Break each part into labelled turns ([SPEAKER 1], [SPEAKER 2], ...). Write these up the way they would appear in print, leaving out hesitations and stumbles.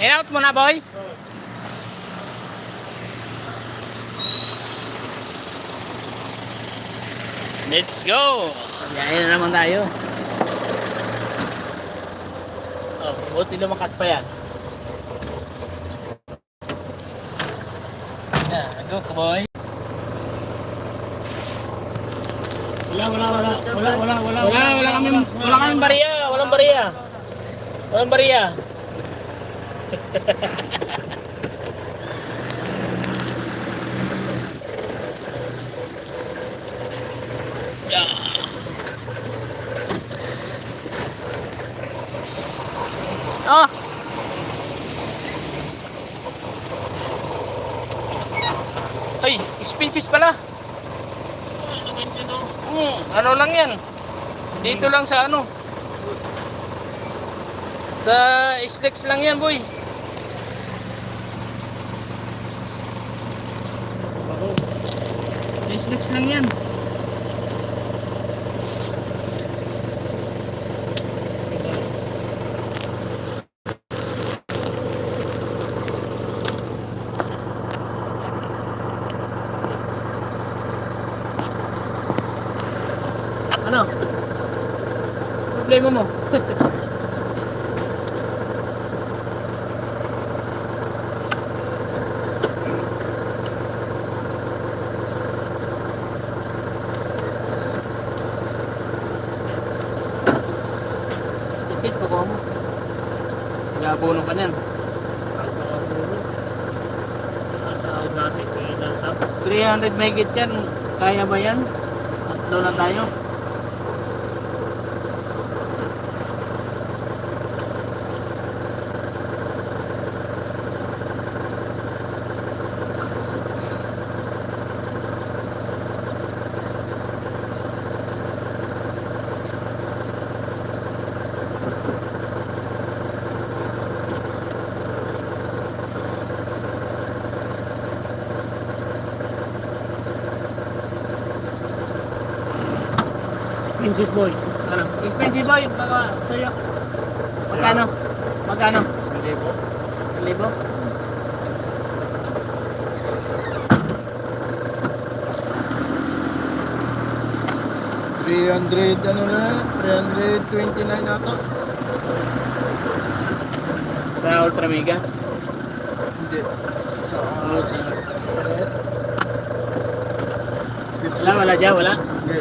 [SPEAKER 1] In-out mo na, boy? Let's go! Yain na naman tayo. Oh, buti lumakas pa yan. Yeah, go, boy. Wala kaming bariya. Walang bariya. Oh. Ay, species pala. Ano lang yan? Dito lang sa ano? Sa Islex lang yan, boy. Islex lang yan. Ano? Problema mo? Species pa ko mo. Nag-aabono ka niyan. 300 megit yan. Kaya ba yan? Tatlo na tayo.
[SPEAKER 2] Princess Boy.
[SPEAKER 1] Ano? Expensive boy, baka sa'yo. Magkano? 1,000? 1,000?
[SPEAKER 3] 300 ano na, 329 ata.
[SPEAKER 1] Sa Ultra Mega?
[SPEAKER 3] Hindi. Sa
[SPEAKER 1] Wala dyan, wala.
[SPEAKER 3] Hindi.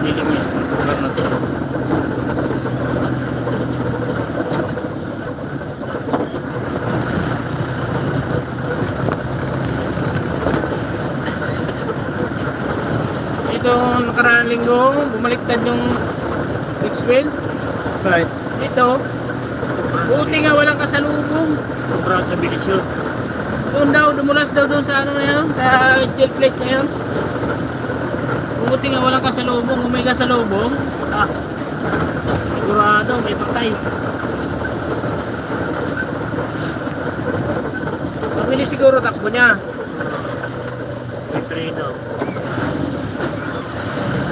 [SPEAKER 3] Dilim yan. Lugar na to. Itong nakaraang linggo, bumaliktad yung fixed wheels. Right.
[SPEAKER 1] Ito, buti nga walang kasalubong.
[SPEAKER 2] Sobrang sa bilis yun.
[SPEAKER 1] Doon daw, dumulas daw doon sa ano na yun, sa steel plate na yun. Buti nga walang kasalubong. Kung may kasalubong, sigurado may patay. Mabilis siguro takbo niya.
[SPEAKER 2] May preno.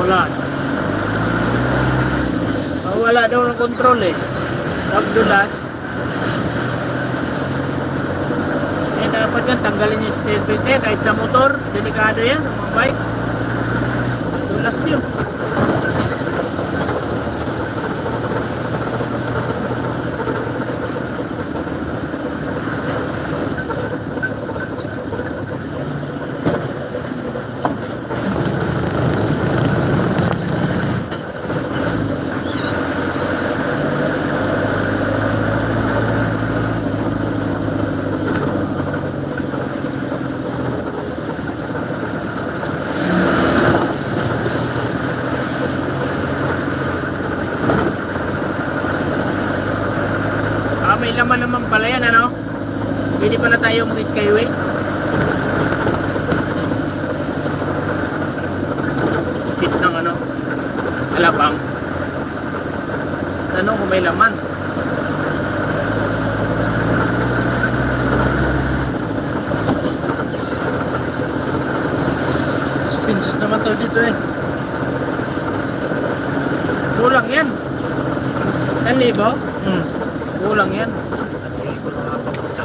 [SPEAKER 2] Wala.
[SPEAKER 1] Wala daw ng control eh. Pagdulas. Dapat yan, tanggalin yung steel plate eh. Kahit sa motor, delikado yan, mga bike. Dulas yun. naman pala yan, ano? Pwede pala tayo mag-skyway. Seat ng ano? Alabang. Tanong kung may laman.
[SPEAKER 3] Expenses naman to dito eh.
[SPEAKER 1] Kulang yan. 1,000?
[SPEAKER 3] Hmm.
[SPEAKER 1] Kulang yan.
[SPEAKER 2] Hindi ko nakapapunta.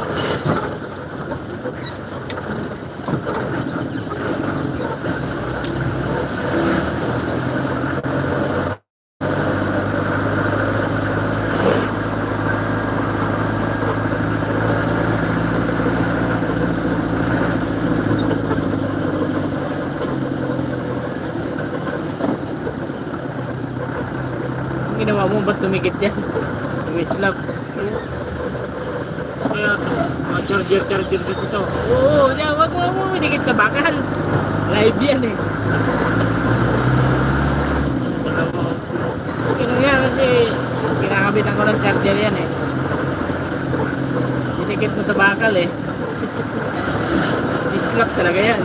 [SPEAKER 1] Ang ginawa mo, ba't tumikit yan? Wislap.
[SPEAKER 2] Kaya ito, mga charger dito to.
[SPEAKER 1] Oo, yan, wag mo dikit sa bakal. Live yan eh.
[SPEAKER 2] Dalawa.
[SPEAKER 1] Okay lang yan kasi kinakabitan ko ng charger yan eh. Dinikit mo sa bakal eh. Wislap talaga yan.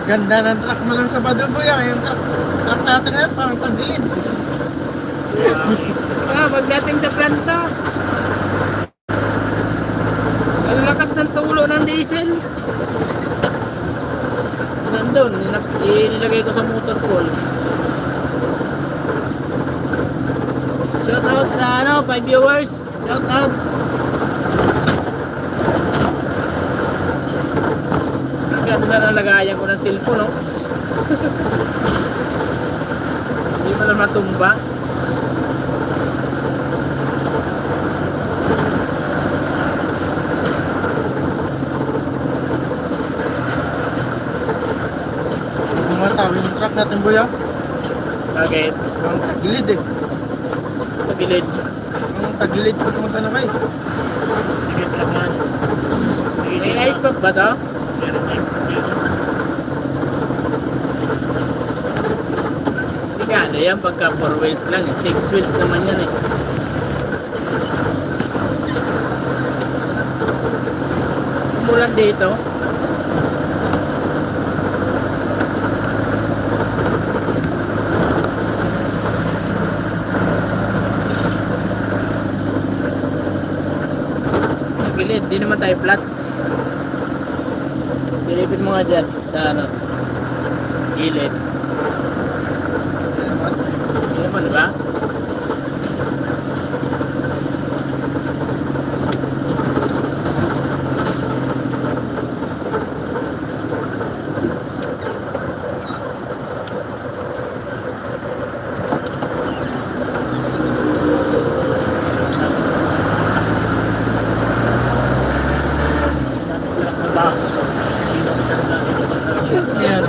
[SPEAKER 3] Ganda ng truck mo lang sa Badubuya. Yung truck natin ngayon parang tagilid.
[SPEAKER 1] Pagdating sa planta, ang lakas ng tulo ng diesel. Nandun, nilagay ko sa motor pool. Shout out sa 5 viewers. Shout out. Ganda na lagayan ko ng cellphone, no? Hindi mo lang matumba.
[SPEAKER 3] Bumataw yung truck natin buya.
[SPEAKER 1] Bakit?
[SPEAKER 3] Ang tagilid eh.
[SPEAKER 1] Sa gilid.
[SPEAKER 3] Ang tagilid pag magkanakay.
[SPEAKER 2] Sige, talaman.
[SPEAKER 1] May ice pack ba to?
[SPEAKER 2] Meron na.
[SPEAKER 1] Hindi ka ano yan pagka 4 wheels lang. 6 wheels naman yan eh. Umulan dito. Gilid, di naman tayo flat. Silipin mo nga dyan sa ano, gilid. Di naman, di ba? Ayan.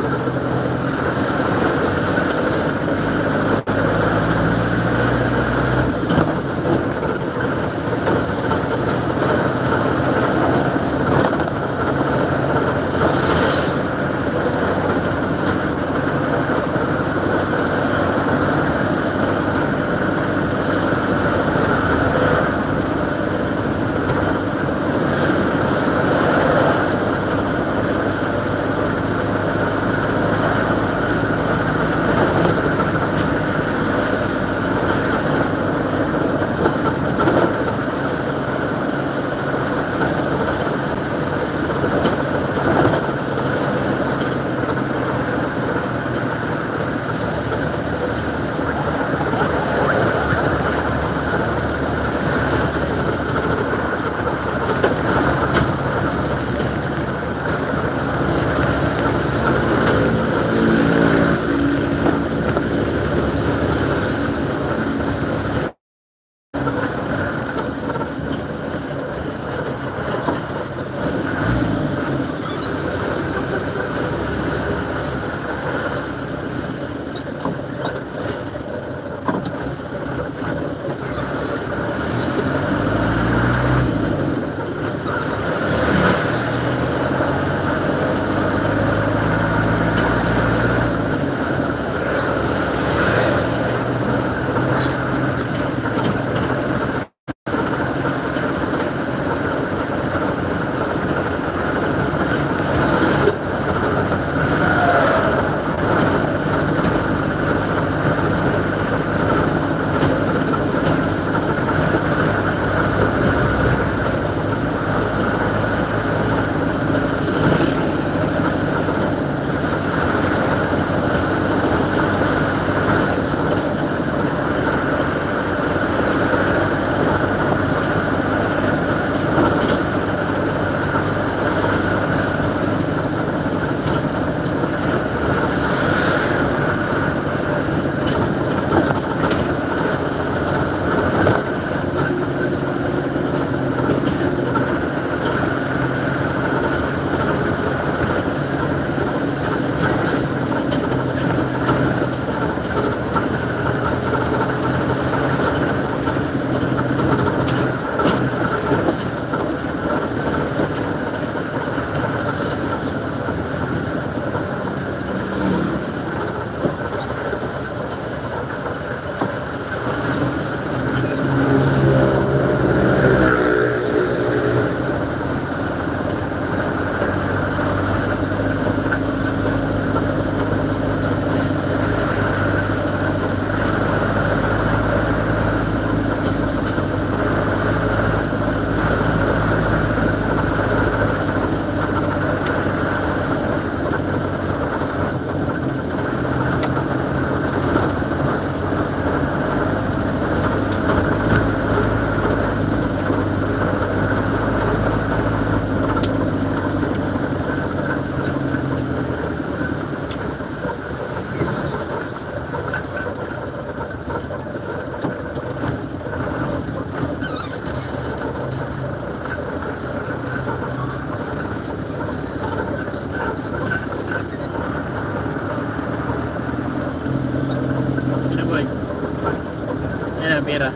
[SPEAKER 3] camera.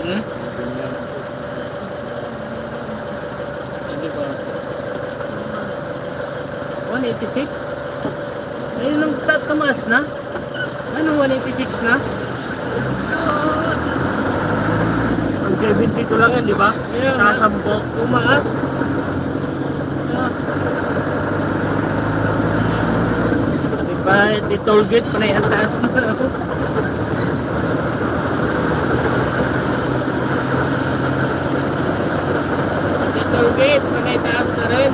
[SPEAKER 3] Hmm? Hindi ba? 186? Ayun ang tumaas na? Ano 186 na?
[SPEAKER 2] Ang 72 lang yan, di ba?
[SPEAKER 3] Yeah,
[SPEAKER 2] Sa 10.
[SPEAKER 3] Tumaas? Ah. Diba, toll gate pa na yung taas na. Toll gate pa na yung taas na rin.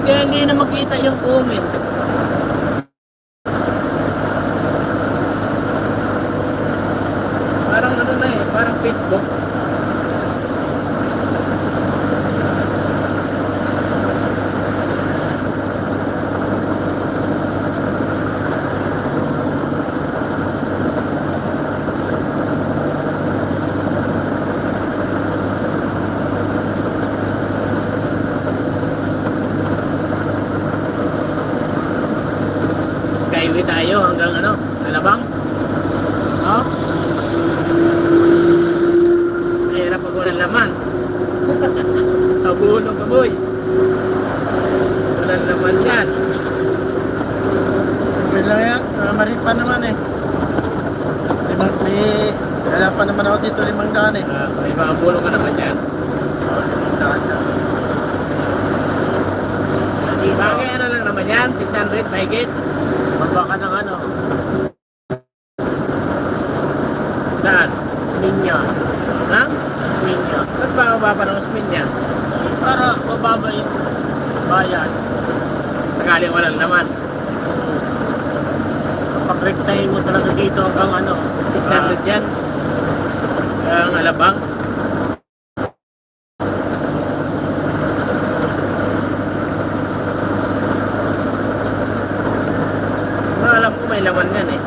[SPEAKER 3] Kaya hindi na makita yung comment. Parang ano na eh, parang Facebook. Skyway tayo hanggang ano, Alabang. Oh. Mahirap pag walang laman. Tabulong ka boy. Walang laman yan.
[SPEAKER 4] Okay lang yan. Marit pa naman eh. Wala pa naman ako dito 500 eh.
[SPEAKER 3] May mga bulong ka naman yan.
[SPEAKER 4] 500 yan.
[SPEAKER 3] Bagay ano lang naman yan, 600 mahigit.
[SPEAKER 2] Magbaka ng ano,
[SPEAKER 3] Saan?
[SPEAKER 2] linya.
[SPEAKER 3] Ha?
[SPEAKER 2] Linya.
[SPEAKER 3] Ba't ba mababa ng usmin niya?
[SPEAKER 2] Para mababa yung bayan.
[SPEAKER 3] Sakaling walang laman.
[SPEAKER 2] Pagrektahin mo talaga dito hanggang ano,
[SPEAKER 3] 600 yan. Ang Alabang. Alam ko may laman yan eh.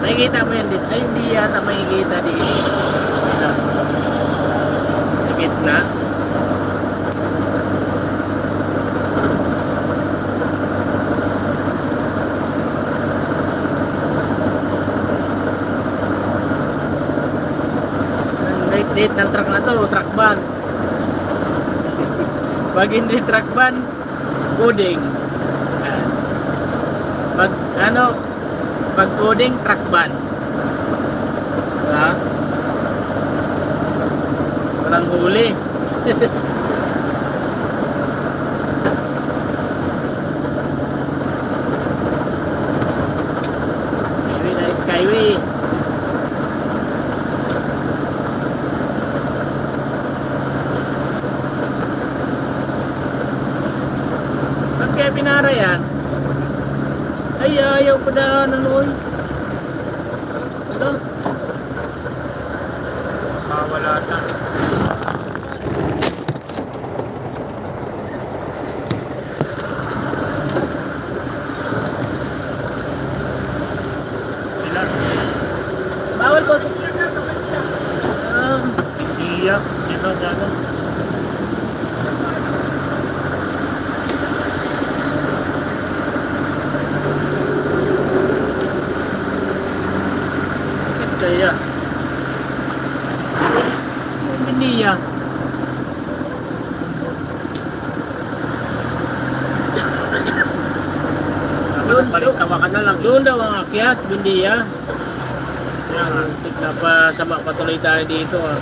[SPEAKER 3] Makikita mo yan dito. Ay, hindi yata makikita dito. Sa gitna. Ang light ng truck na to, truck van. Pag hindi truck van, coding. Ano? Pag coding, truck ban. Diba? Walang huli. Skyway na skyway. Ba't kaya pinara yan? Ay, ayaw pa daanan, oy. Ano?
[SPEAKER 2] Wala na. Ilan?
[SPEAKER 3] Bawal ko.
[SPEAKER 2] Iya. Dito, dito.
[SPEAKER 3] Kaya. Biniya. Doon,
[SPEAKER 2] Balik tawa ka na lang.
[SPEAKER 3] doon daw ang akyat, Bindiya.
[SPEAKER 2] Kaya nga.
[SPEAKER 3] Napasama patuloy tayo dito ah.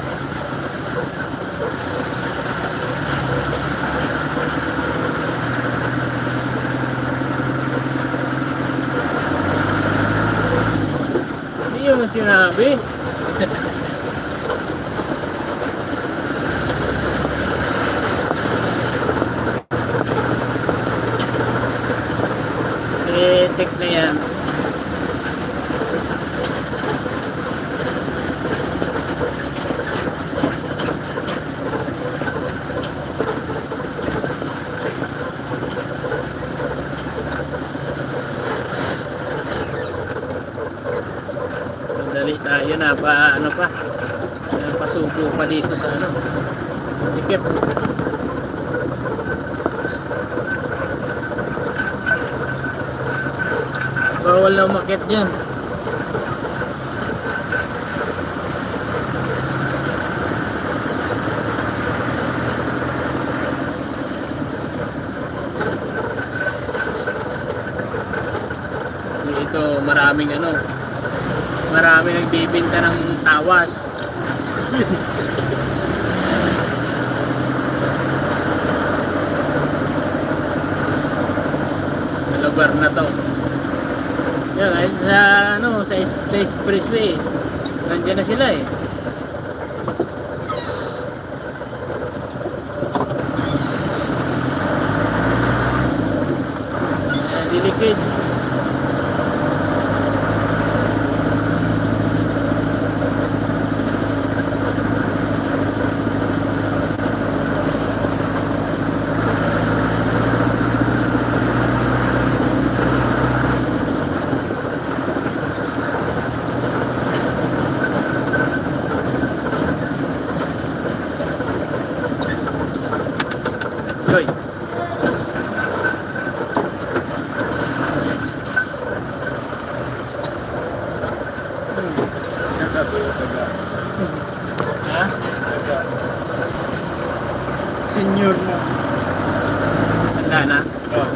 [SPEAKER 3] Hindi yun ang sinabi. Tek na yan. Dali tayo na pa ano pa. Pasubo pa dito sa ano. Sikip. Bawal na umakyat dyan. Dito maraming ano, maraming nagbibinta ng tawas. Sa lugar na to. Yan, kahit sa ano, sa expressway, nandiyan na sila eh. Lily Kids. Joy. Ha?
[SPEAKER 4] Senior na.
[SPEAKER 3] Handa na?
[SPEAKER 4] Oh.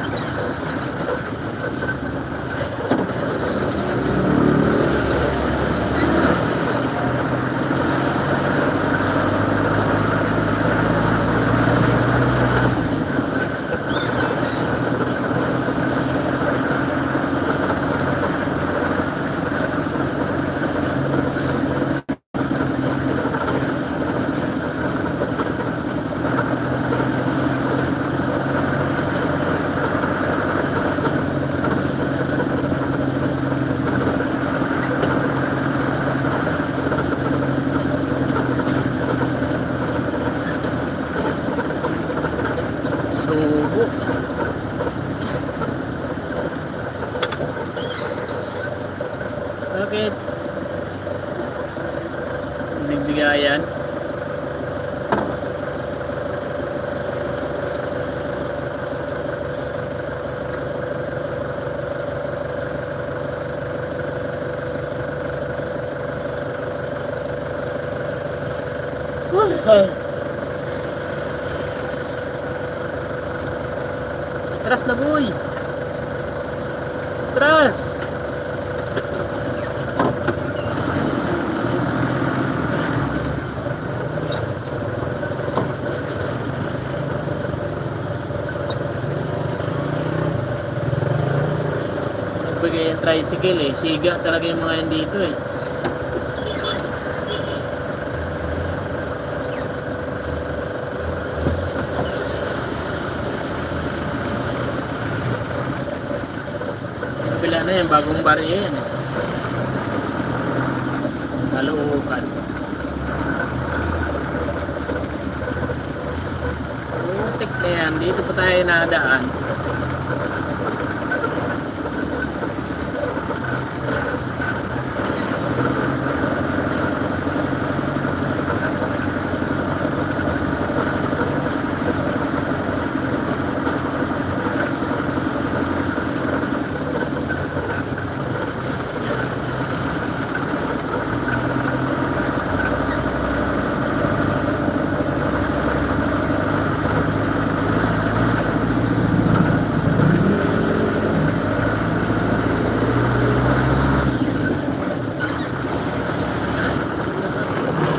[SPEAKER 3] Subo. Bakit? Bigbigayan. Atras na boy. atras. Nagbigay yung tricycle eh. Siga talaga yung mga yan dito eh. Kabila na yan, bagong barya yan eh. Kaluukan. Putik na yan, dito pa tayo nadaan.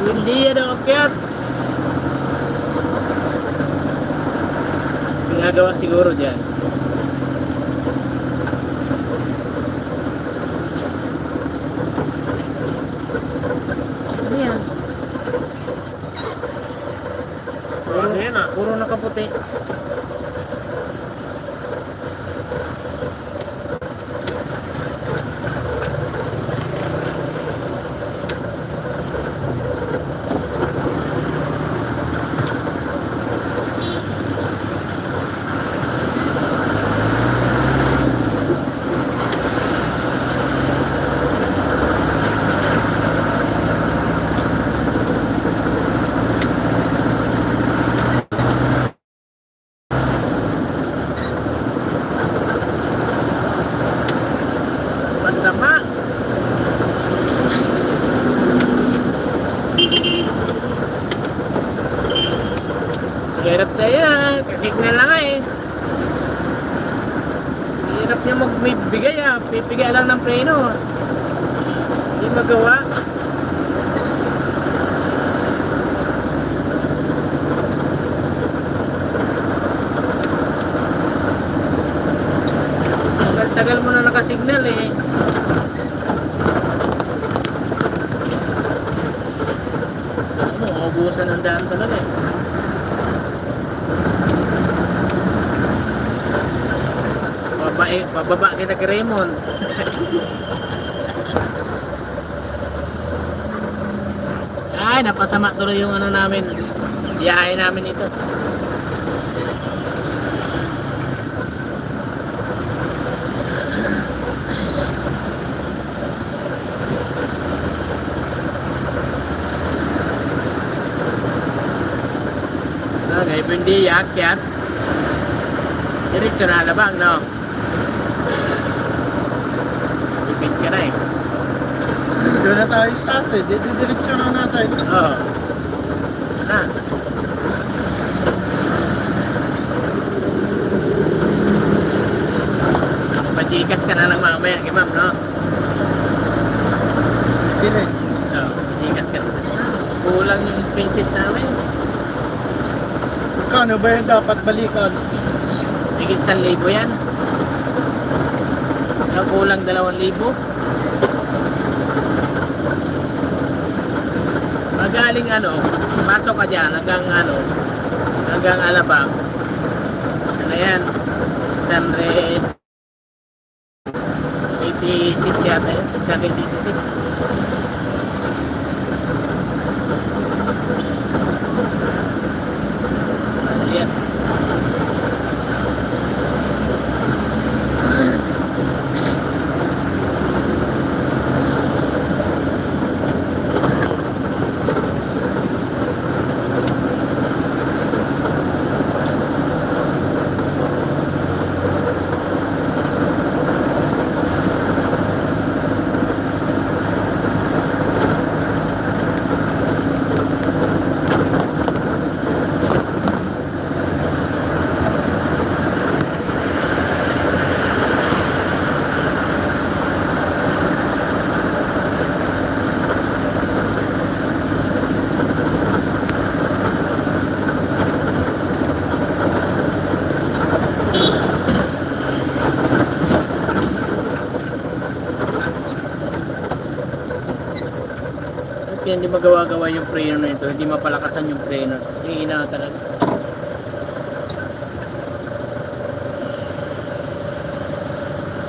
[SPEAKER 3] Hindi yan ang akyat. Ginagawa siguro dyan. Ano yan?
[SPEAKER 2] Ano yan ah?
[SPEAKER 3] Puro nakaputi. Masama. Hirap na yan. Kasi-signal lang nga eh. Hirap niya magbigay ah. Pipigay lang ng preno. Hindi magawa. Tagal mo na nakasignal eh. Ano, maubusan ang daan talaga eh. Bababa kita kay Raymond. Ay, napasama tuloy yung ano namin. Biyahe namin ito. Okay, hindi akyat. Diretso na labang, no? Ipit ka na eh.
[SPEAKER 4] Doon na tayo sa taas eh. Didiretso na natin.
[SPEAKER 3] Oo. Na. Pajikas ka na lang mamaya kay ma'am, no?
[SPEAKER 4] Hindi na eh.
[SPEAKER 3] Oo, pajikas ka na. Kulang yung expenses namin.
[SPEAKER 4] Magkano ba yung dapat balikan?
[SPEAKER 3] Higit 1,000 yan. Kulang 2,000. Magaling ano, pasok ka dyan hanggang Alabang. Ano yan? 686 yata yun. 686. Yan. hindi magawa-gawa yung preno na ito, hindi mapalakasan yung preno. Hihina talaga.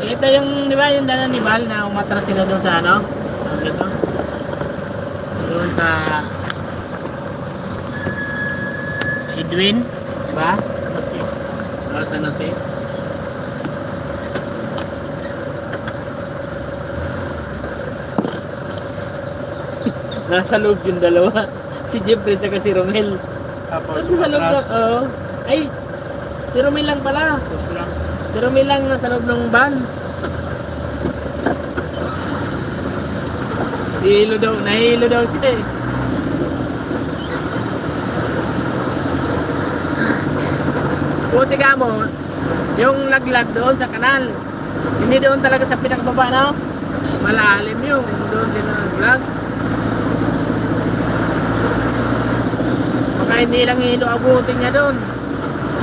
[SPEAKER 3] Ito yung, di ba, yung dala ni Val na umatras sila doon sa ano? Dito. Doon sa Edwin, di ba? San Jose. Nasa loob yung dalawa. Si Jeffrey at si Romel.
[SPEAKER 4] Tapos,
[SPEAKER 3] Nasa loob
[SPEAKER 4] atras.
[SPEAKER 3] lang, oo. Ay, si Romel lang pala. Si Romel lang nasa loob ng van. Nahihilo daw siya eh. Buti ka mo, yung laglag doon sa kanal. Hindi doon talaga sa pinakbaba, no? Malalim yung doon din ang laglag. Baka hindi lang hilo abutin niya doon.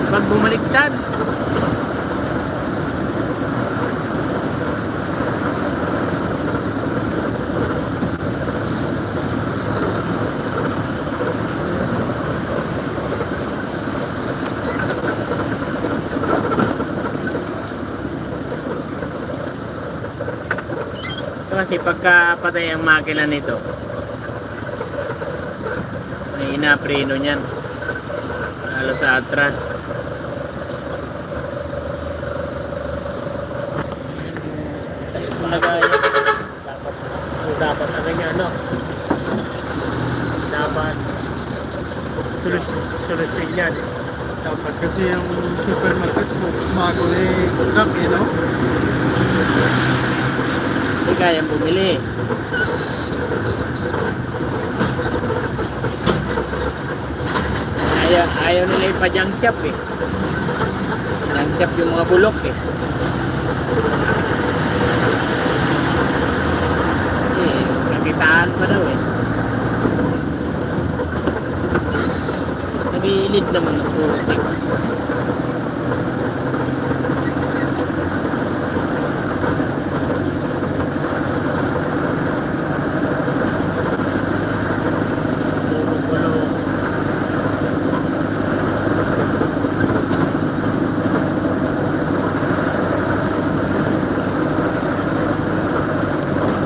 [SPEAKER 3] Pag bumaliktad. Kasi pagka patay ang makina nito, may inapreno niyan. Lalo sa atras.
[SPEAKER 2] Dapat na ganyan, no? Dapat solusyon yan.
[SPEAKER 4] Dapat kasi yung supermarket mo, bago eh, gap, no?
[SPEAKER 3] Hindi kayang bumili. Ayaw nila ipa-junk shop eh. Junk shop yung mga bulok eh. Kakitaan pa daw eh. Nag-iilid naman ng putik.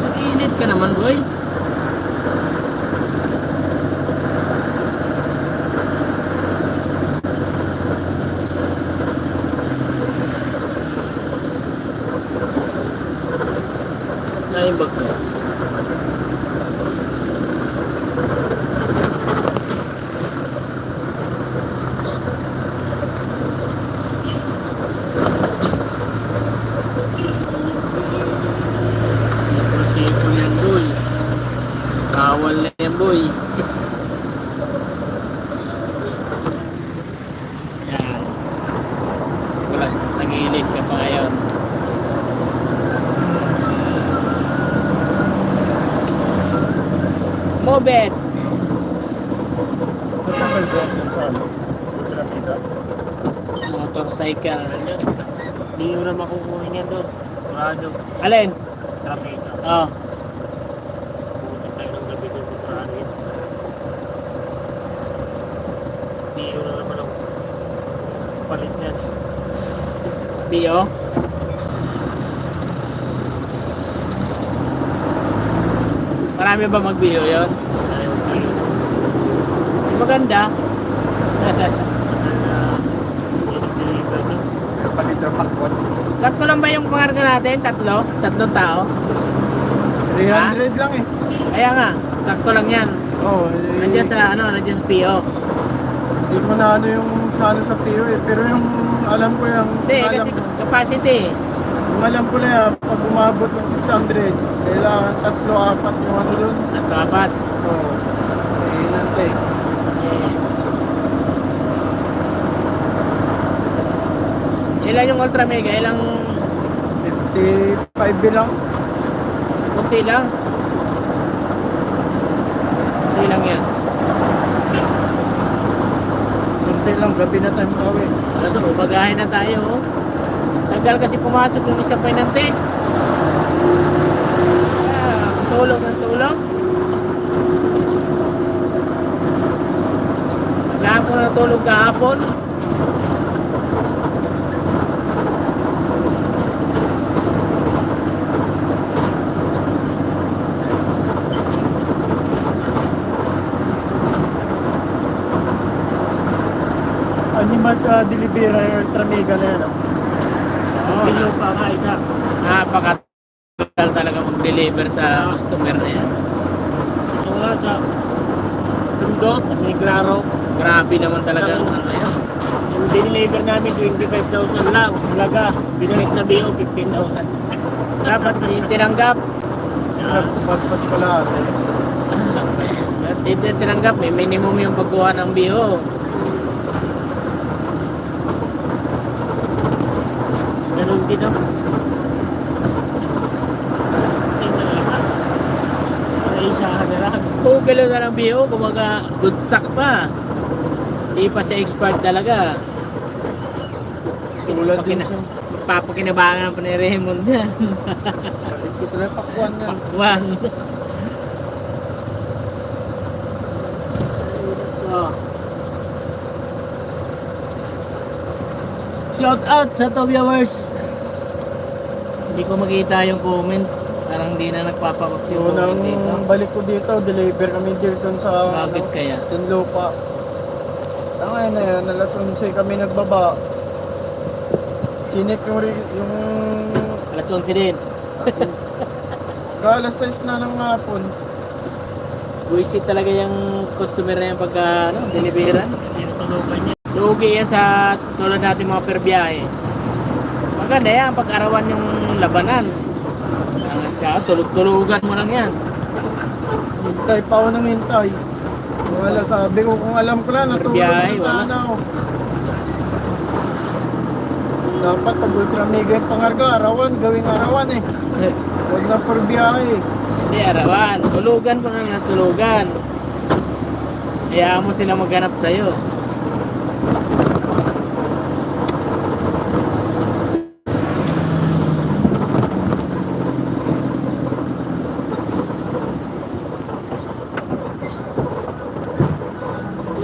[SPEAKER 3] Nag-iilid ka naman boy. Naimbag mo. Prosito yan boy. Bawal na yan boy. Yan. Wala, nag-iilid ka pa ngayon. Mobet.
[SPEAKER 4] Matagal ba yung sa ano?
[SPEAKER 3] Motorcycle.
[SPEAKER 2] Hindi mo na makukuha niyan doon. Rado.
[SPEAKER 3] Alin?
[SPEAKER 2] Trapika.
[SPEAKER 3] Oh.
[SPEAKER 2] Pumunta tayo ng gabi doon sa Rado. Hindi mo na naman ang palit niyan.
[SPEAKER 3] Bio. Marami ba mag-bio yun?
[SPEAKER 2] Ayaw tayo.
[SPEAKER 3] Maganda.
[SPEAKER 2] Deliver doon.
[SPEAKER 4] Palit na pakwat.
[SPEAKER 3] Sakto lang ba yung pangarga natin? Tatlong tao?
[SPEAKER 4] 300 lang eh.
[SPEAKER 3] Kaya nga, sakto lang yan.
[SPEAKER 4] Oo.
[SPEAKER 3] Nandiyan sa nandiyan sa PO.
[SPEAKER 4] Hindi ko na ano yung sa ano sa PO eh. Pero yung alam ko yung...
[SPEAKER 3] Hindi, kasi capacity.
[SPEAKER 4] Yung alam ko na yan, pag umabot ng 600, kailangan 3-4 yung ano doon.
[SPEAKER 3] Nagkapat.
[SPEAKER 4] Oo. Nantay.
[SPEAKER 3] Ilan yung Ultra Mega? Ilang
[SPEAKER 4] 55 bilang.
[SPEAKER 3] kunti lang? Kunti lang yan.
[SPEAKER 4] Kunti lang, gabi na tayo makawi.
[SPEAKER 3] Kaso, umagahin na tayo. Oh. Tagal kasi pumasok yung isang pinante. Tulong ng tulong. ako natulog kahapon.
[SPEAKER 4] Animal delivery ultra mega na yan.
[SPEAKER 2] Pilo pa nga isa.
[SPEAKER 3] Napakatagal talaga mag-deliver sa customer na yan.
[SPEAKER 2] Ito nga sa Bundok, may klaro.
[SPEAKER 3] Grabe naman talaga ang ano yan.
[SPEAKER 2] Yung deliver namin 25,000 lang. Talaga, binalik na BO 15,000.
[SPEAKER 3] Dapat yung tinanggap.
[SPEAKER 4] Nagpaspas ka lahat eh.
[SPEAKER 3] At hindi tinanggap, may minimum yung pagkuha ng BO.
[SPEAKER 2] Ganun din ako. Isa na lang.
[SPEAKER 3] 2 kilo na ng BO, kumaga good stock pa. Hindi pa siya expired talaga.
[SPEAKER 4] Sulat din siya.
[SPEAKER 3] Papakinabangan pa ni Raymond yan.
[SPEAKER 4] Balik ko talaga pakwan yan.
[SPEAKER 3] Pakwan. Oh. Shout out sa to viewers. Hindi ko makita yung comment. Parang hindi na nagpapakap yung comment dito.
[SPEAKER 4] Unang balik ko dito, deliver kami dito sa
[SPEAKER 3] Bakit kaya?
[SPEAKER 4] Tinlupa. Ngayon na yan, alas 11 kami nagbaba. Sinip yung
[SPEAKER 3] Alas 11 din.
[SPEAKER 4] alas 6 na ng hapon.
[SPEAKER 3] Buisit talaga yung customer na yung pagka deliveran.
[SPEAKER 2] Tinutulukan niya.
[SPEAKER 3] Lugi yan sa tulad natin mga perbiyahe. Maganda yan pag arawan yung labanan. Tulog-tulugan mo lang yan.
[SPEAKER 4] Hintay pa ako ng hintay. Wala, sabi ko kung alam ko lang, natulog
[SPEAKER 3] Biyahe,
[SPEAKER 4] na
[SPEAKER 3] wala.
[SPEAKER 4] sana ako. Dapat pag ultra mega yung pangarga, arawan, gawing arawan eh. Huwag na for biyahe.
[SPEAKER 3] Hindi arawan. Tulugan mo lang na tulugan. Hayaan mo sila maghanap sa'yo.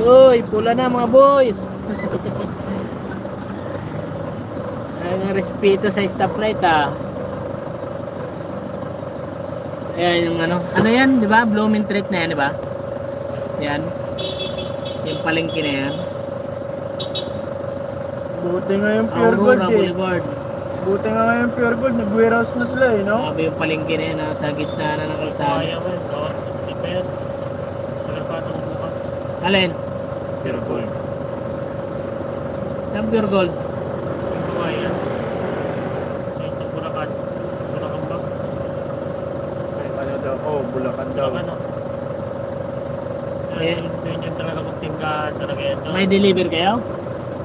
[SPEAKER 3] Uy, pula na mga boys. Ang respeto sa stoplight ah. Ayan yung ano. Ano yan, di ba? Blooming treat na yan, di ba? Yan. Yung palengke na yan.
[SPEAKER 4] Buti nga yung pure gold
[SPEAKER 3] Aurora
[SPEAKER 4] eh.
[SPEAKER 3] Boulevard.
[SPEAKER 4] Buti nga yung pure gold, nag-warehouse na sila eh, no?
[SPEAKER 3] Sabi yung palengke na yan, nasa gitna na ng kalsada.
[SPEAKER 2] Kaya ko yun. So, hindi pa yan. Tagal pa itong bukas.
[SPEAKER 3] Alin?
[SPEAKER 2] Pero gold.
[SPEAKER 3] Ang pure gold.
[SPEAKER 2] Ito nga yan. Ito Bulacan. Bulacan ba?
[SPEAKER 4] Ano daw, oh, Bulacan daw.
[SPEAKER 2] Bulacan o.
[SPEAKER 3] Eh.
[SPEAKER 2] Yun talaga magtingkahan talaga yan.
[SPEAKER 3] May deliver kayo?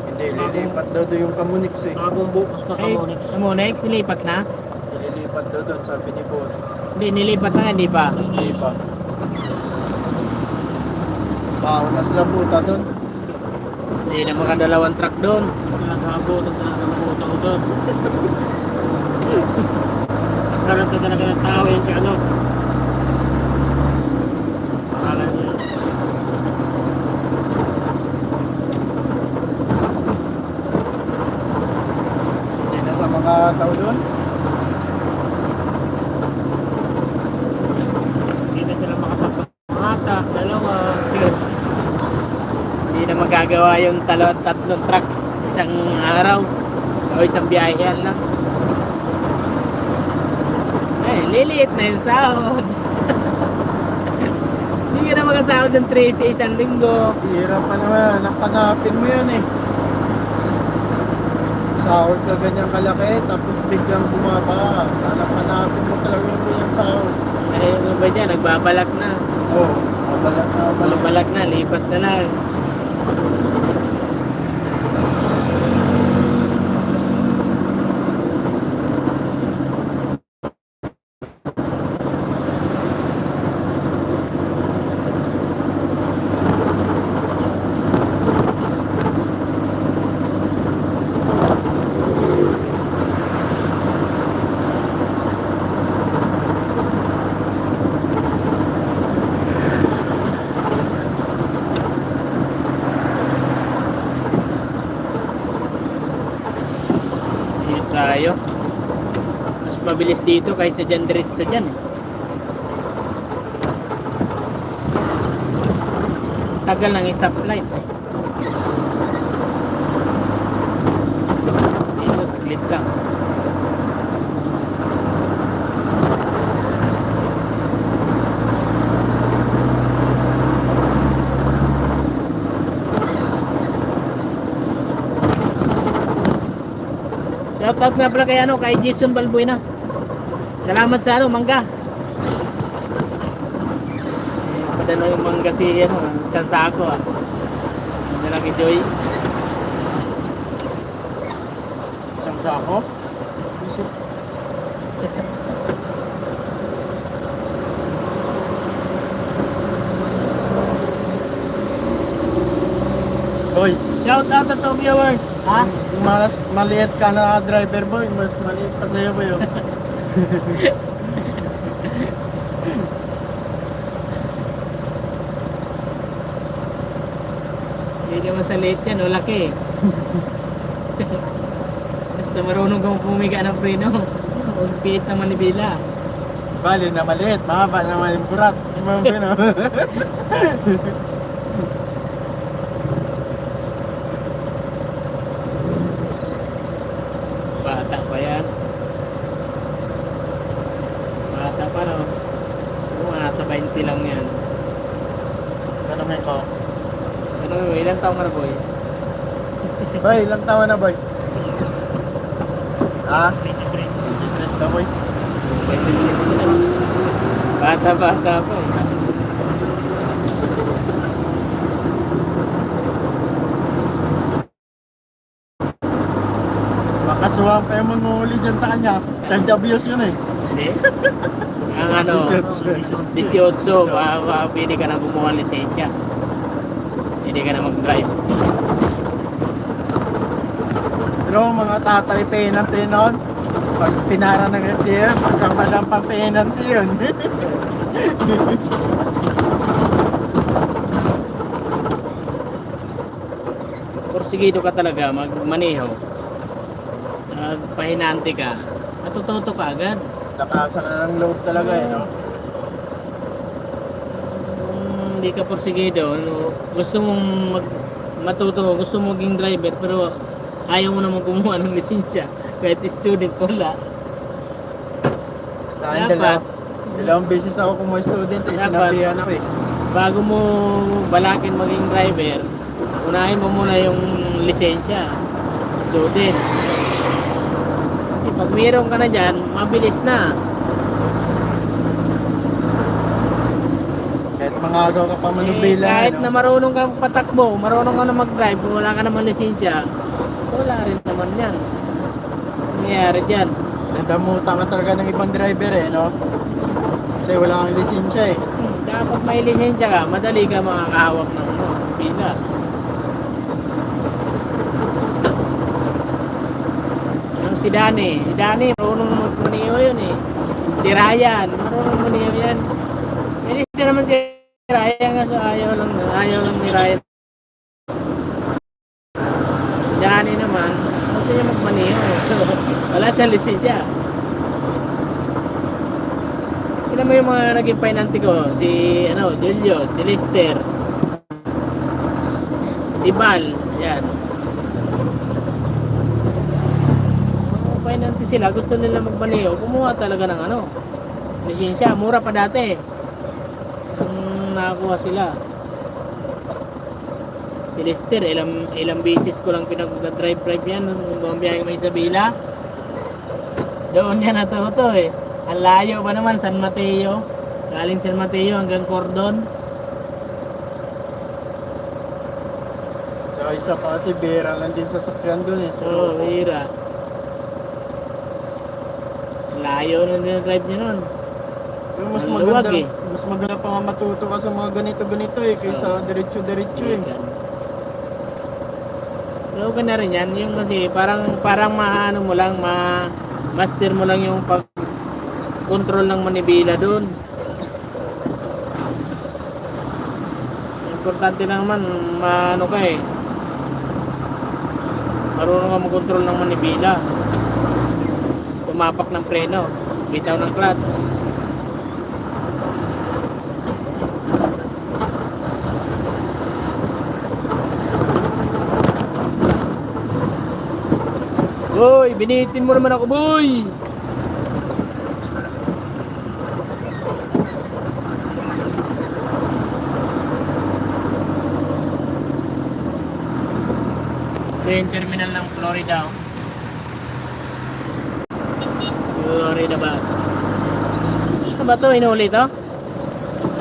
[SPEAKER 4] Hindi, lilipat daw doon yung Kamunix eh.
[SPEAKER 2] Bagong bukas na
[SPEAKER 3] Eh,
[SPEAKER 2] Kamonix.
[SPEAKER 3] Kamonix, nilipat na?
[SPEAKER 4] Lilipat daw doon, sabi ni boss.
[SPEAKER 3] Hindi, nilipat na, hindi pa.
[SPEAKER 4] Hindi pa. Baho na sila puta doon.
[SPEAKER 3] Hindi na makadalawang truck doon.
[SPEAKER 2] Naghabutan talaga ng buta ko doon. Nagkaroon ka talaga ng tao yan si ano. Akala niya.
[SPEAKER 4] Hindi na sa mga tao doon.
[SPEAKER 2] Hindi na sila makapagpamata. Dalawa.
[SPEAKER 3] Hindi na magagawa yung tatlong truck isang araw o isang biyahean lang. Eh, liliit na yung sahod. Hindi ka na makasahod ng 3 sa isang linggo.
[SPEAKER 4] Hirap pa naman, napanapin mo yan eh. Sahod ka ganyang kalaki, tapos biglang bumaba. Napanapin mo talaga yung ganyang sahod.
[SPEAKER 3] Eh, ano ba dyan? Nagbabalak na.
[SPEAKER 4] Oo, oh, mabalak na mabalak.
[SPEAKER 3] Babalak na, lipat na lang. tayo. Mas mabilis dito kaysa dyan, diretso dyan. Tagal ng stoplight. Dito, saglit lang. Shoutout nga pala kay Jason Balbuena. Salamat sa mangga. Padala yung mangga si isang sako Dala kay Joy.
[SPEAKER 4] Isang sako? Hoy,
[SPEAKER 3] Shoutout to two viewers. Ha?
[SPEAKER 4] mas maliit ka na driver boy, mas maliit pa sa'yo boy. Oh.
[SPEAKER 3] Hindi naman sa late yan, o laki. Basta marunong kang pumiga ng preno. Huwag piit ng manibila.
[SPEAKER 4] Bali na maliit, mahaba naman yung burat. Mga no?
[SPEAKER 3] Bata pa yan. Bata pa no. Oo, nasa 20 lang yan.
[SPEAKER 4] Tanongin ko.
[SPEAKER 3] Ano, ilang taong ka na boy?
[SPEAKER 4] Boy, ilang taon na boy? Ha? 23 na boy.
[SPEAKER 3] 20 minutes na lang. Bata pa eh.
[SPEAKER 4] Makasuwang pa yung manguhuli dyan sa kanya. Child abuse yun eh.
[SPEAKER 3] Hindi. Ang ano, 18, pwede ka na gumawa ng lisensya. Hindi ka na mag-drive.
[SPEAKER 4] Pero mga tatay penalty nun, pag pinara ng FTR, pagkamalang pang penalty yun.
[SPEAKER 3] Porsigido ka talaga magmaneho. Pahinante ka. Natututo ka agad.
[SPEAKER 4] Lakasan na ng load talaga eh, no?
[SPEAKER 3] Hindi ka porsigido, gusto mong matuto, gusto mo maging driver pero ayaw mo naman kumuha ng lisensya kahit student wala.
[SPEAKER 4] Sa akin,
[SPEAKER 3] Dapat.
[SPEAKER 4] dalawang beses ako kung mga student eh,
[SPEAKER 3] Dapat.
[SPEAKER 4] sinabihan ako eh.
[SPEAKER 3] Bago mo balakin maging driver, unahin mo muna yung lisensya, student. Kasi pag mayroon ka na dyan, mabilis na.
[SPEAKER 4] Kahit mga agaw ka pa manubila,
[SPEAKER 3] Kahit
[SPEAKER 4] no?
[SPEAKER 3] na marunong kang patakbo, marunong ka na mag-drive, kung wala ka naman lisensya, wala rin naman yan. Nangyayari dyan.
[SPEAKER 4] Nadamutan ka talaga ng ibang driver eh, no? Kasi wala kang lisensya eh.
[SPEAKER 3] Dapat may lisensya ka, madali ka makakahawak ng pila. Yung si Dani, marunong magmaniho yun eh. Si Ryan, marunong magmaniho yan. Hindi siya naman si Ryan nga, so ayaw lang ni Ryan. Si Dani naman, gusto niya magmaniho. Wala siyang lisensya. Tignan mo yung mga naging pinanti ko, si Delio, si Lester, si Bal, yan. Mga pinanti sila, gusto nila magmaneho, kumuha talaga ng lisensya, mura pa dati. Kung nakakuha sila. Si Lester, ilang beses ko lang pinag-drive yan, nung bumabiyahe may Isabela. Doon yan natuto eh. Ang layo ba naman, San Mateo? Galing San Mateo hanggang Cordon.
[SPEAKER 4] Tsaka isa pa kasi bera lang din sa sakyan dun eh.
[SPEAKER 3] So, hira. Ang layo na drive niya nun.
[SPEAKER 4] Pero mas
[SPEAKER 3] Ang luwag
[SPEAKER 4] maganda,
[SPEAKER 3] eh.
[SPEAKER 4] mas maganda pa nga matuto ka sa mga ganito-ganito eh, kaysa diretso-diretso eh.
[SPEAKER 3] Pero ka na rin yan, yung kasi parang maano mo lang, master mo lang yung pag-control ng manibela doon. Importante lang naman, maano ka marunong ka mag-control ng manibela. tumapak ng preno, bitaw ng clutch. Boy, binitin mo naman ako, boy! Ito yung terminal ng Florida, oh. Florida bus. Ano ba to? Inuli to?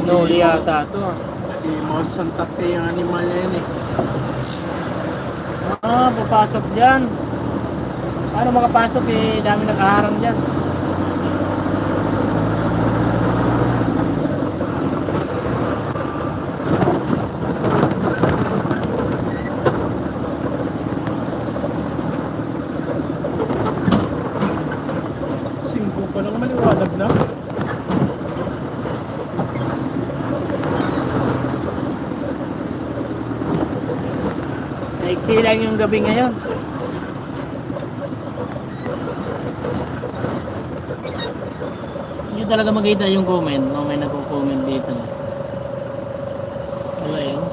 [SPEAKER 3] Inuli yata to.
[SPEAKER 4] Imos Santa Fe yung animal niya yun eh.
[SPEAKER 3] Ah, papasok dyan. Paano makapasok eh? Dami nakaharang dyan.
[SPEAKER 4] Singko pa lang maliwanag na.
[SPEAKER 3] Naiksi lang yung gabi ngayon. Hindi talaga makita yung comment. No, may nagko-comment dito. Wala yun.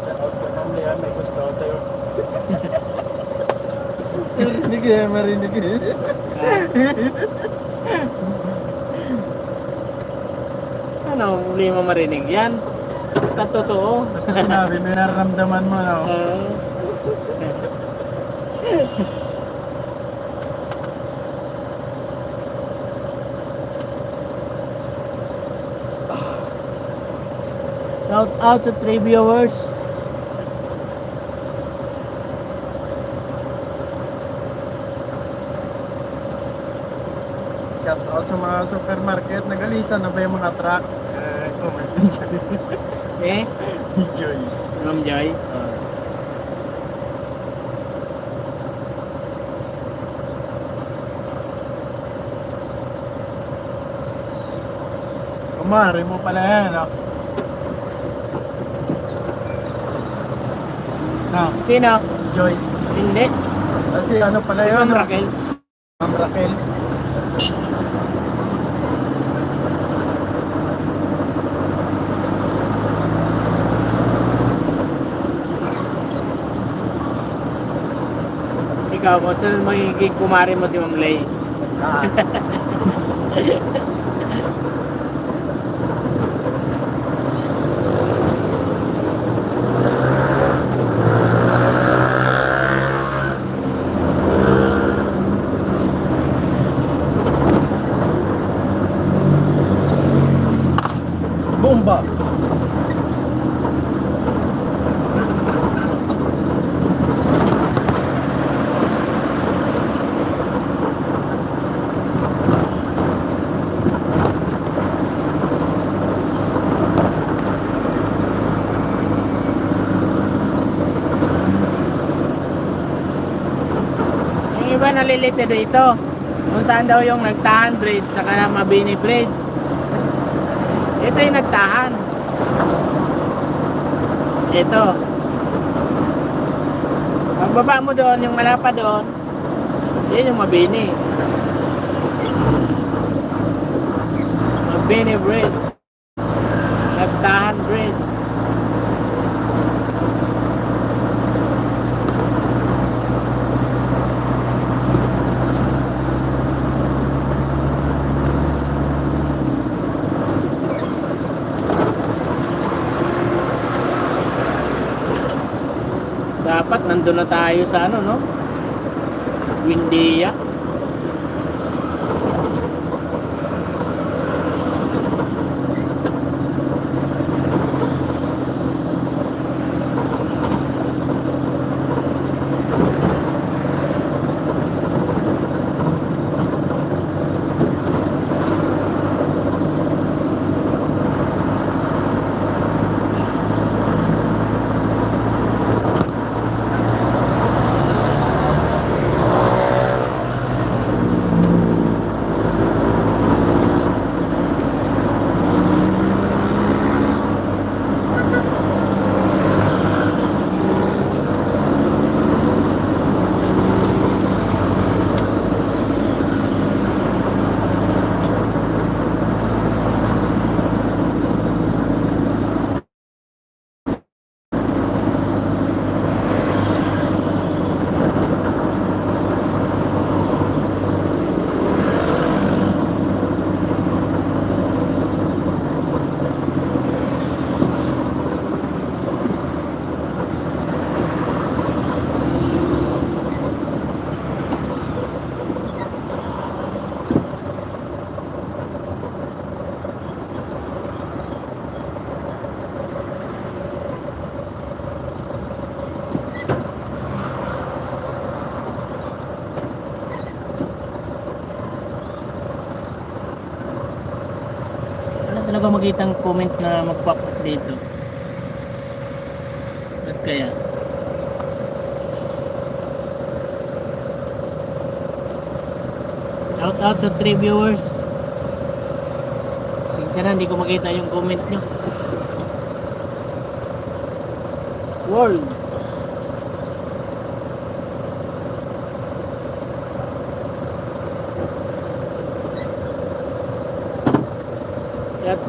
[SPEAKER 4] Shoutout ko naman yan, may gusto ako sa'yo. Marinig eh, marinig eh.
[SPEAKER 3] Ano, hindi mo marinig yan? Totoo.
[SPEAKER 4] Basta sinabi, may nararamdaman mo, no?
[SPEAKER 3] Shout out to 3 viewers.
[SPEAKER 4] Shoutout sa mga supermarket, nagalisan na ba yung mga truck? Comment niya.
[SPEAKER 3] Eh,
[SPEAKER 4] Enjoy.
[SPEAKER 3] Ma'am Joy.
[SPEAKER 4] Kumari mo pala yan, no? No,
[SPEAKER 3] Sino?
[SPEAKER 4] Joy.
[SPEAKER 3] Hindi.
[SPEAKER 4] Kasi ano pala
[SPEAKER 3] Si
[SPEAKER 4] yun,
[SPEAKER 3] Ma'am
[SPEAKER 4] no?
[SPEAKER 3] Raquel.
[SPEAKER 4] Ma'am Raquel.
[SPEAKER 3] Ikaw, kung saan magiging kumari mo si Ma'am Lay?
[SPEAKER 4] Ah. Bomba!
[SPEAKER 3] Yung iba nalilito dito. Kung saan daw yung nagtahan bridge saka Mabini bridge. Ito yung nagtahan. Ito. Pagbaba mo doon, yung malapa doon, yun yung Mabini. Mabini bridge. Nagtahan bridge. Dapat nandun na tayo sa ano, no? Windia. talaga makita ang comment na mag-pop up dito. Ba't kaya? Shout out to 3 viewers. Sinsya na, hindi ko makita yung comment nyo. World.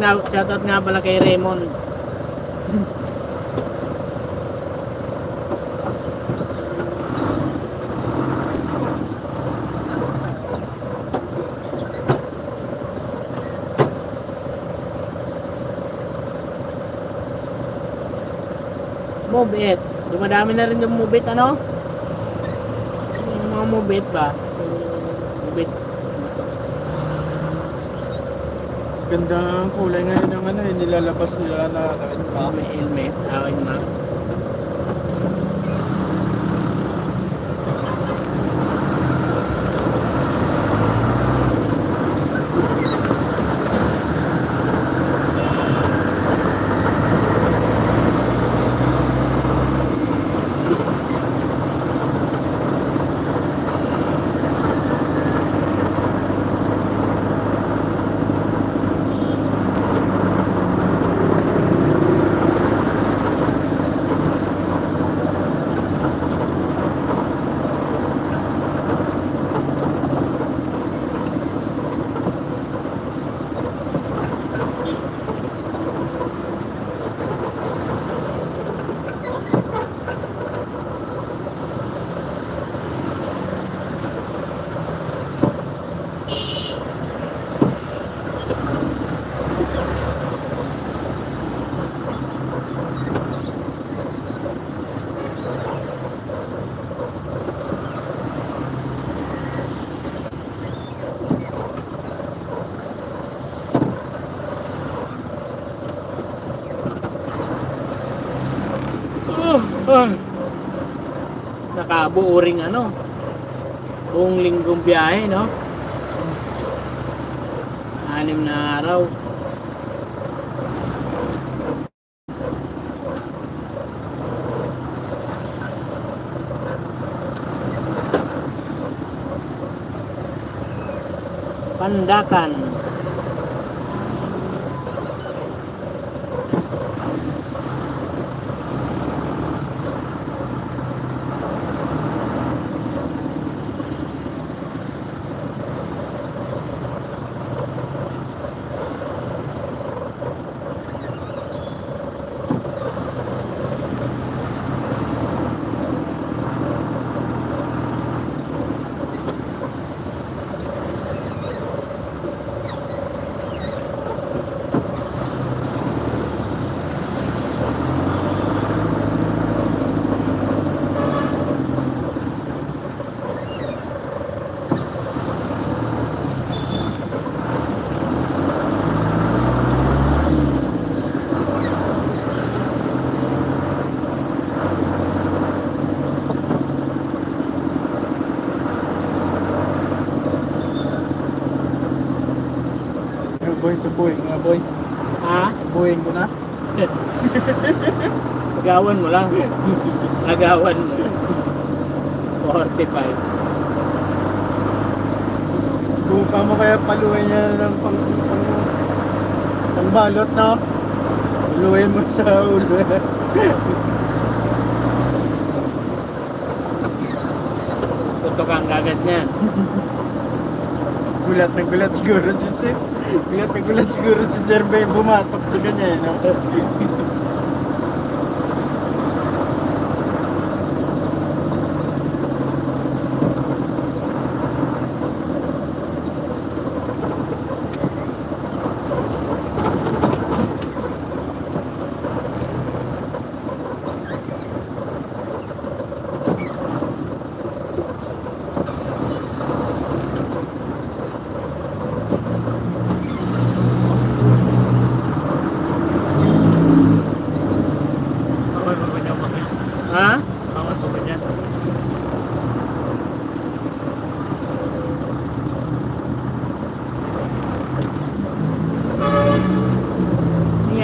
[SPEAKER 3] Shout out nga pala kay Raymond. Move it. Dumadami na rin yung move it, ano? Yung mga move it ba? Move it.
[SPEAKER 4] Ganda ang kulay ngayon ng ano, nilalabas nila na
[SPEAKER 3] May helmet, awin max. Nakabuo ring ano, buong linggong biyahe, no? 6 na araw. Pandakan.
[SPEAKER 4] Boy, tubuhin nga boy.
[SPEAKER 3] Ha?
[SPEAKER 4] Tubuhin ko na.
[SPEAKER 3] Lagawan mo lang. Lagawan mo. 45.
[SPEAKER 4] Buka mo kaya paluin niya ng pangbalot, no? Paluin mo sa ulo.
[SPEAKER 3] Tutok ang gagat niyan.
[SPEAKER 4] Gulat na gulat siguro si Sir. Gulat na gulat siguro si Sir Bay bumatok sa kanya, no?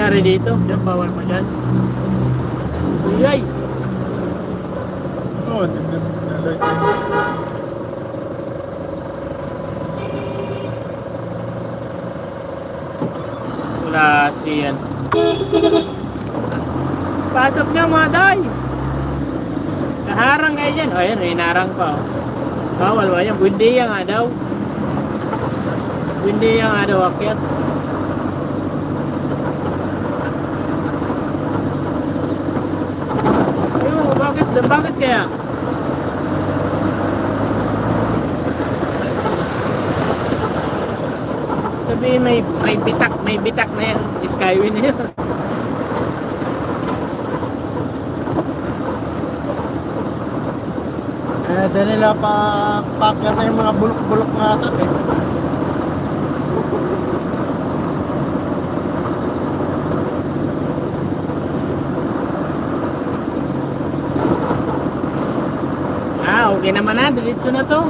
[SPEAKER 3] nangyari dito?
[SPEAKER 2] Yan, bawal pa dyan.
[SPEAKER 3] Uyay!
[SPEAKER 4] Oo, tignan na light.
[SPEAKER 3] Klase yan. Pasok niya mga day. Kaharang kayo dyan. O yan, hinarang pa. Oh. Bawal ba yan? Buendia nga daw. Buendia nga daw akyat. Ayun, bakit kaya? Sabihin may bitak na yan. Skyway na yan.
[SPEAKER 4] Dahil nila pakyat na yung mga bulok-bulok nga atat eh.
[SPEAKER 3] Okay naman na. Diretso na to.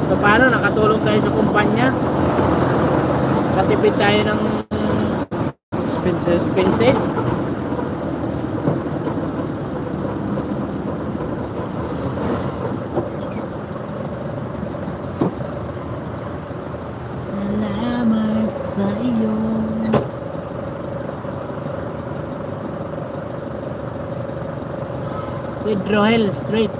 [SPEAKER 3] So, paano? Nakatulong tayo sa kumpanya. Katipid tayo ng expenses. Salamat sa iyo. Pedro Hill Street.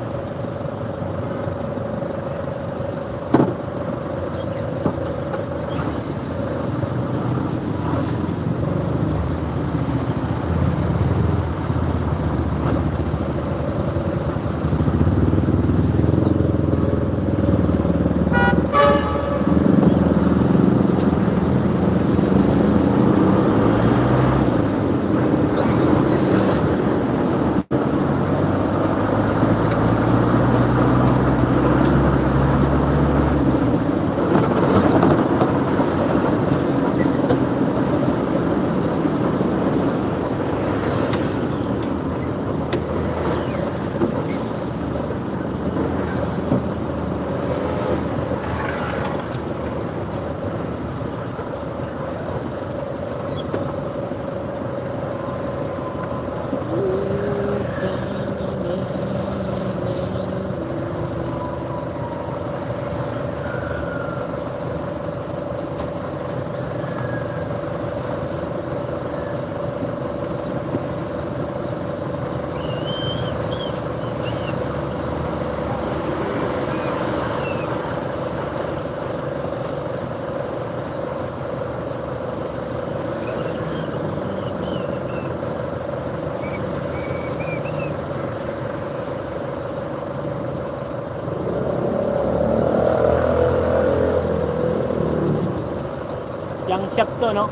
[SPEAKER 3] Junk shop to, no?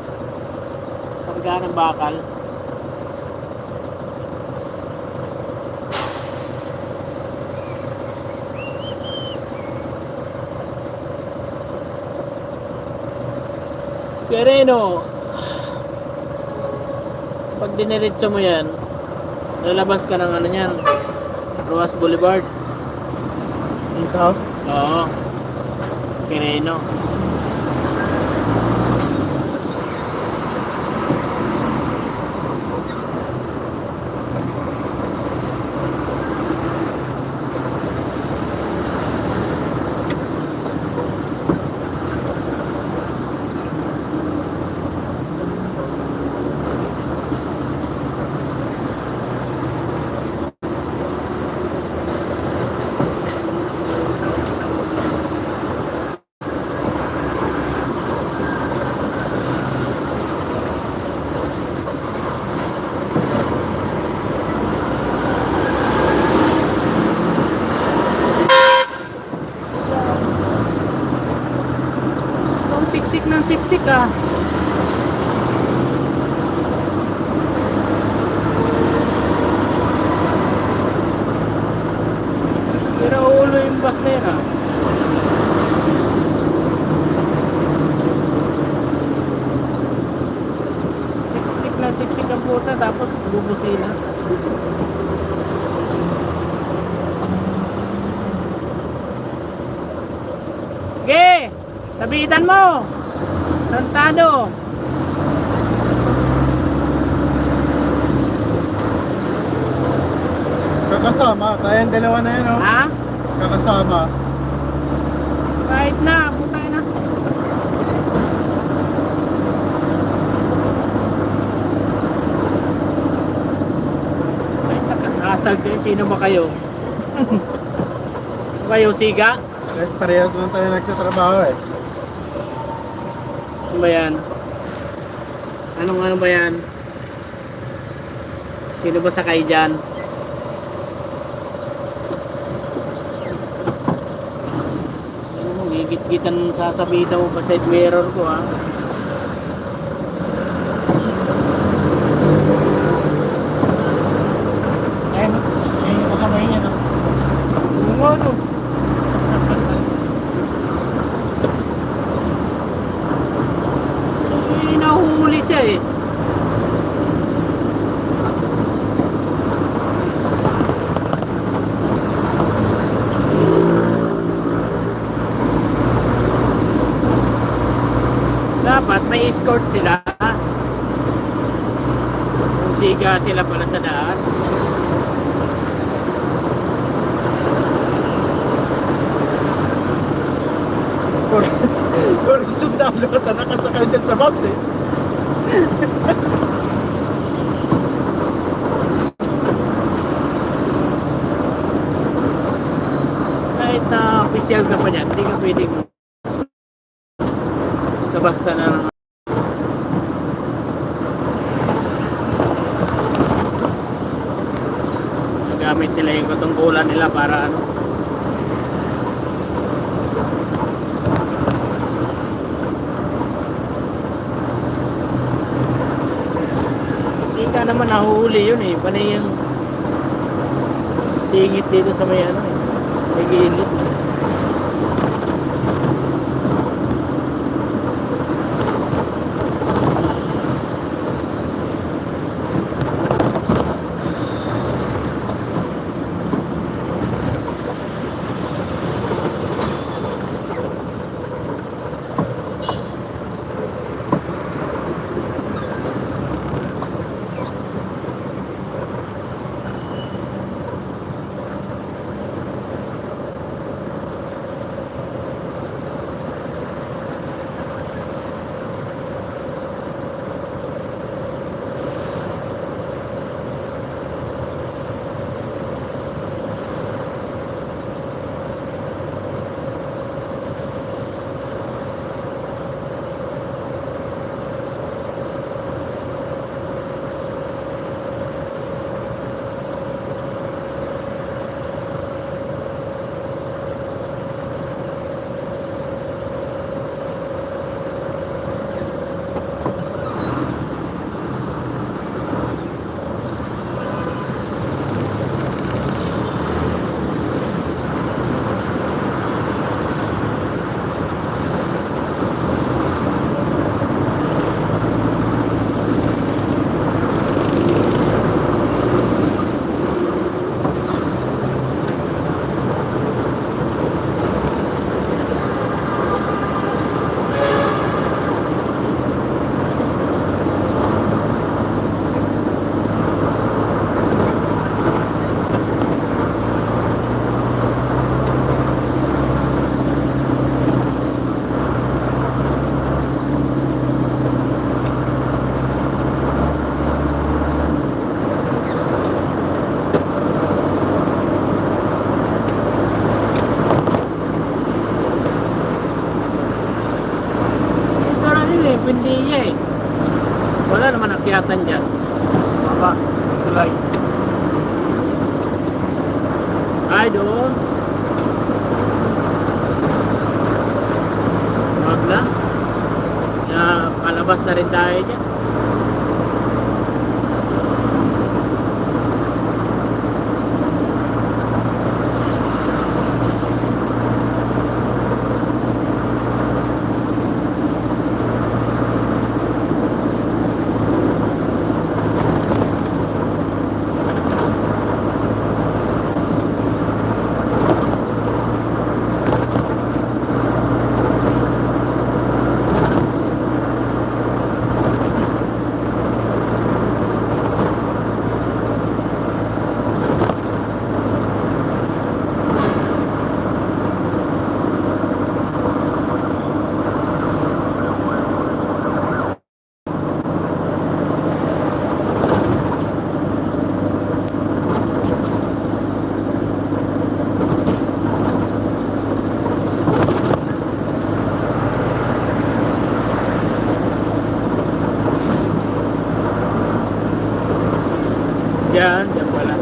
[SPEAKER 3] Karga ng bakal. Quirino, pag diniretso mo yan, lalabas ka ng ano yan, Ruas Boulevard.
[SPEAKER 4] Ikaw?
[SPEAKER 3] Oo. Quirino. Siksik ng siksik ah. Pero ulo yung bus na yun ah. Siksik ng siksik ang puta tapos bubusina. Okay, sabitan mo. Tantado.
[SPEAKER 4] Kakasama, tayong dalawa na yun, oh.
[SPEAKER 3] Ha?
[SPEAKER 4] Kakasama.
[SPEAKER 3] Kahit na, putay na. Kahit nakakasal kayo, sino ba kayo? Sino kayo, siga?
[SPEAKER 4] Guys, parehas lang tayo nagtatrabaho eh.
[SPEAKER 3] Ano ba yan? Anong ano ba yan? Sino ba sakay dyan? Ano mo, gigit-gitan sa sabita mo pa side mirror ko ha.
[SPEAKER 2] Ayun, ayun yung kasama niya, no?
[SPEAKER 4] Oo nga, no.
[SPEAKER 3] Nahuhuli siya eh. Dapat may escort sila. Kung siga sila pala sa daan.
[SPEAKER 4] Kung sundalo ka na nakasakay dyan sa bus eh.
[SPEAKER 3] Kahit na official ka pa dyan, hindi ka pwedeng basta-basta na lang. Gamit nila yung katungkulan nila para ano. Hindi ka naman nahuhuli yun eh. Panay yung singit dito sa may ano eh. May gilid. Buendia eh. Wala naman akyatan dyan.
[SPEAKER 2] Baba, tulay.
[SPEAKER 3] Ay, doon. Wag na. Palabas na rin tayo dyan. Diyan pala.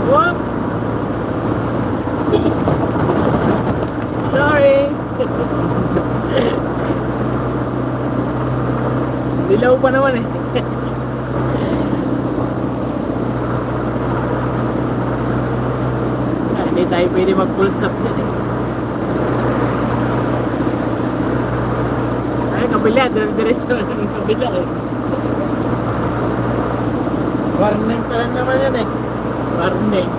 [SPEAKER 3] Whoop! Sorry! Dilaw pa naman eh. Hindi tayo pwede mag full stop dyan eh. Ay, kabila, diretso ng kabila eh.
[SPEAKER 4] Warning pa lang naman yan eh.
[SPEAKER 3] Warning.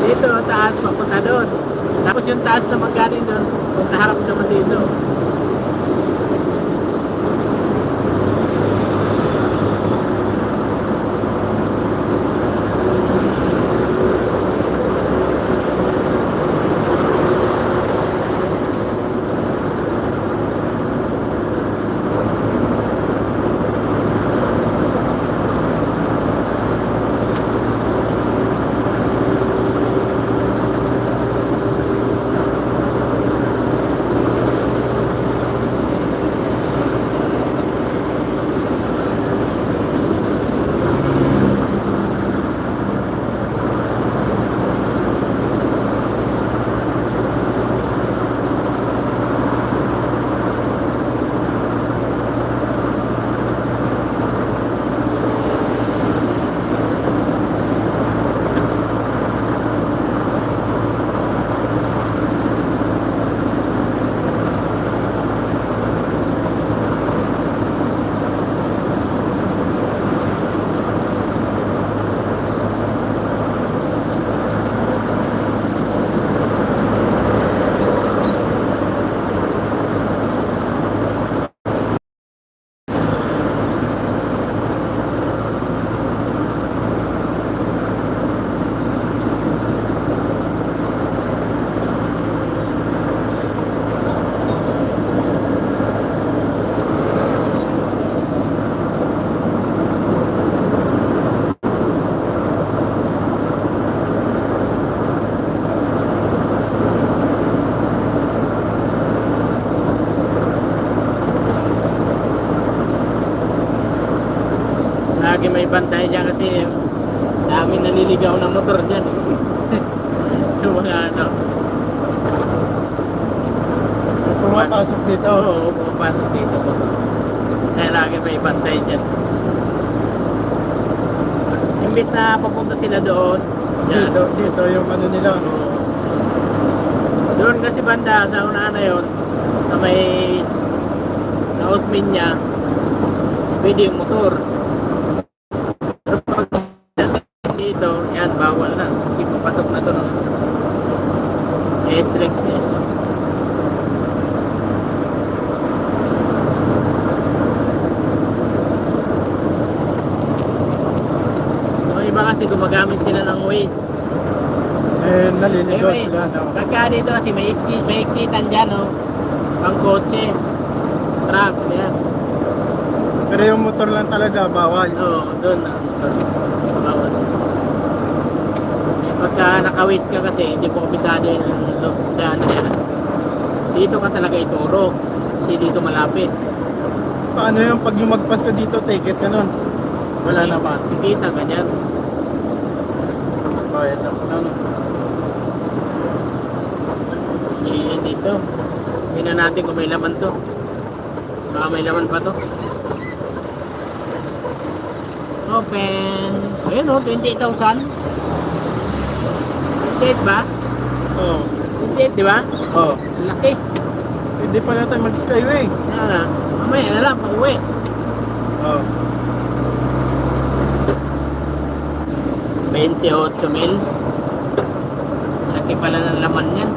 [SPEAKER 3] Dito, taas, papunta doon. Tapos yung taas na magaling doon, naharap naman dito. Lagi may bantay dyan kasi dami naliligaw ng motor dyan. Yung mga ano.
[SPEAKER 4] Pumapasok dito.
[SPEAKER 3] Oo, pumapasok dito. Kaya lagi may bantay dyan. Imbis na papunta sila doon, dyan.
[SPEAKER 4] Dito yung ano nila.
[SPEAKER 3] Doon kasi banda sa unahan na yun, na may na Osmeña, pwede yung motor. Pero pag dito, yan, bawal na. Hindi papasok na to ng S-Lexus. So, iba kasi gumagamit sila ng Waze.
[SPEAKER 4] Eh, naliligaw
[SPEAKER 3] May-
[SPEAKER 4] sila. No?
[SPEAKER 3] Pagka dito kasi may exitan dyan, no? Pang kotse, truck, yan.
[SPEAKER 4] Pero yung motor lang talaga, bawal.
[SPEAKER 3] Oo, doon na. Bawal. Eh, pagka nakawis ka kasi, hindi po kabisado yung daan niya. Dito ka talaga ituro. Kasi dito malapit.
[SPEAKER 4] Paano yung pag lumagpas ka dito, ticket ka nun? Wala naman.
[SPEAKER 3] Kikita ka dyan.
[SPEAKER 4] Bayad ako na. No?
[SPEAKER 3] Yan dito. Tingnan natin kung may laman to. Baka may laman pa to. Open. Ayun o, 20,000. 28 ba?
[SPEAKER 4] Oo.
[SPEAKER 3] 28, di ba?
[SPEAKER 4] Oo.
[SPEAKER 3] Laki.
[SPEAKER 4] Hindi pa na tayo mag-skyway.
[SPEAKER 3] Kaya nga. Mamaya na lang, pauwi.
[SPEAKER 4] Oo.
[SPEAKER 3] 28 mil. Laki pala ng laman yan.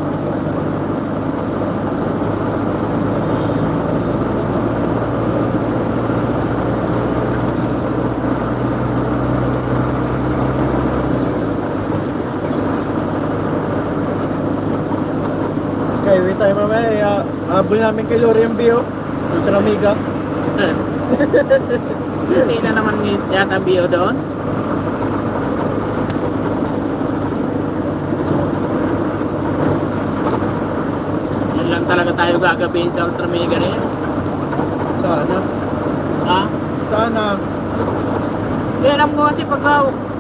[SPEAKER 4] Skyway tayo mamaya. Habol namin kay Lori yung Bio. Ultra Mega.
[SPEAKER 3] Hindi na naman yata bio doon. Yan lang talaga tayo gagabihin sa Ultra Mega na yan.
[SPEAKER 4] Sana.
[SPEAKER 3] Ha?
[SPEAKER 4] Sana.
[SPEAKER 3] Hindi alam ko kasi pag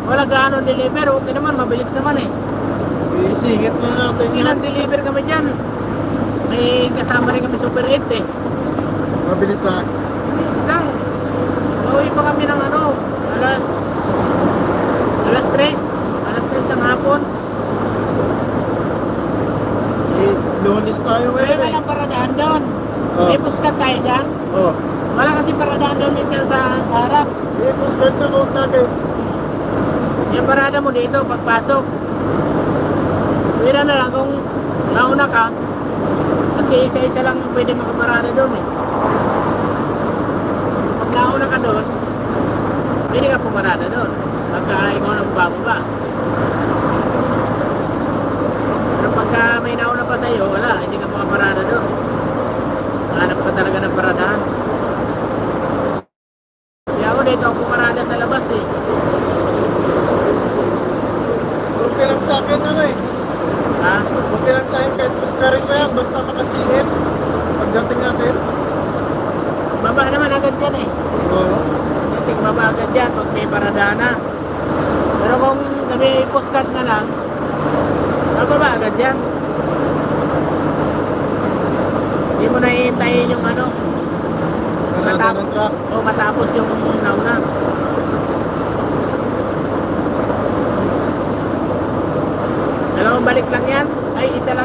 [SPEAKER 3] wala gaano deliver, okay naman, mabilis naman eh.
[SPEAKER 4] Isingit na natin
[SPEAKER 3] Kasi
[SPEAKER 4] yan.
[SPEAKER 3] nag-deliver kami dyan. May kasama rin kami Super 8 eh.
[SPEAKER 4] Mabilis lang.
[SPEAKER 3] Bilis lang. Pauwi pa kami ng ano, alas 3 ng hapon.
[SPEAKER 4] Eh, Lunes tayo
[SPEAKER 3] Kaya
[SPEAKER 4] ngayon eh.
[SPEAKER 3] walang paradaan doon.
[SPEAKER 4] Oh.
[SPEAKER 3] May puskat tayo dyan.
[SPEAKER 4] Oh.
[SPEAKER 3] Wala kasi paradaan doon minsan sa harap.
[SPEAKER 4] Eh, puspert na road natin.
[SPEAKER 3] Yung parada mo dito, pagpasok. Pwede na lang kung nauna ka. Kasi isa-isa lang pwede makaparada doon eh. Pag nauna ka doon, pwede ka pumarada doon. Pagka ikaw nang bababa. Pero pagka may nauna pa sa'yo, wala, hindi ka makaparada doon. Hanap ka talaga ng paradaan. Kaya ako dito ako pumarada sa labas eh.
[SPEAKER 4] Okay lang sa akin ano eh.
[SPEAKER 3] Ha?
[SPEAKER 4] Okay lang sa akin kahit puskarin ko yan. Basta makasingit. Pagdating natin.
[SPEAKER 3] Baba naman agad yan eh.
[SPEAKER 4] Oo.
[SPEAKER 3] Dating baba agad yan pag may paradaan na. Pero kung sabi postcard na lang, bababa agad yan. Hindi mo na iintayin yung ano,
[SPEAKER 4] Parada ng truck.
[SPEAKER 3] o matapos yung nauna. Dalawang balik lang yan. Ay, isa lang